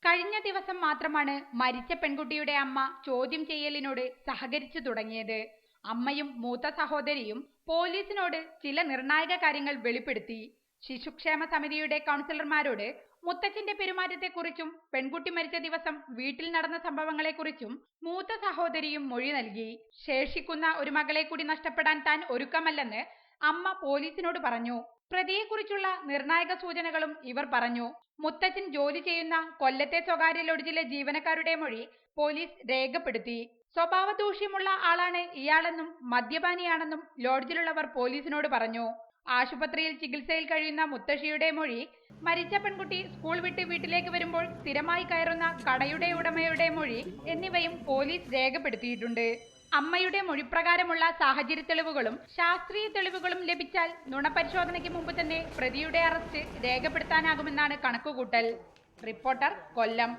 കഴിഞ്ഞ ദിവസം മാത്രമാണ് മരിച്ച പെൺകുട്ടിയുടെ അമ്മ ചോദ്യം ചെയ്യലിനോട് സഹകരിച്ചു തുടങ്ങിയത്. അമ്മയും മൂത്ത സഹോദരിയും പോലീസിനോട് ചില നിർണായക കാര്യങ്ങൾ വെളിപ്പെടുത്തി. ശിശുക്ഷേമ സമിതിയുടെ കൗൺസിലർമാരോട് മുത്തച്ഛന്റെ പെരുമാറ്റത്തെക്കുറിച്ചും പെൺകുട്ടി മരിച്ച ദിവസം വീട്ടിൽ നടന്ന സംഭവങ്ങളെക്കുറിച്ചും മൂത്ത സഹോദരിയും മൊഴി നൽകി. ശേഷിക്കുന്ന ഒരു മകളെ കൂടി നഷ്ടപ്പെടാൻ താൻ ഒരുക്കമല്ലെന്ന് അമ്മ പോലീസിനോട് പറഞ്ഞു. പ്രതിയെക്കുറിച്ചുള്ള നിർണായക സൂചനകളും ഇവർ പറഞ്ഞു. മുത്തച്ഛൻ ജോലി ചെയ്യുന്ന കൊല്ലത്തെ സ്വകാര്യ ലോഡ്ജിലെ ജീവനക്കാരുടെ മൊഴി പോലീസ് രേഖപ്പെടുത്തി. സ്വഭാവദൂഷ്യമുള്ള ആളാണ് ഇയാളെന്നും മദ്യപാനിയാണെന്നും ലോഡ്ജിലുള്ളവർ പോലീസിനോട് പറഞ്ഞു. ആശുപത്രിയിൽ ചികിത്സയിൽ കഴിയുന്ന മുത്തശ്ശിയുടെ മൊഴി, മരിച്ച പെൺകുട്ടി സ്കൂൾ വിട്ട് വീട്ടിലേക്ക് വരുമ്പോൾ സ്ഥിരമായി കയറുന്ന കടയുടെ ഉടമയുടെ മൊഴി എന്നിവയും പോലീസ് രേഖപ്പെടുത്തിയിട്ടുണ്ട്. അമ്മയുടെ മൊഴിപ്രകാരമുള്ള സാഹചര്യ തെളിവുകളും ശാസ്ത്രീയ തെളിവുകളും ലഭിച്ചാൽ നുണപരിശോധനയ്ക്ക് മുമ്പ് തന്നെ പ്രതിയുടെ അറസ്റ്റ് രേഖപ്പെടുത്താനാകുമെന്നാണ് കണക്കുകൂട്ടൽ. റിപ്പോർട്ടർ, കൊല്ലം.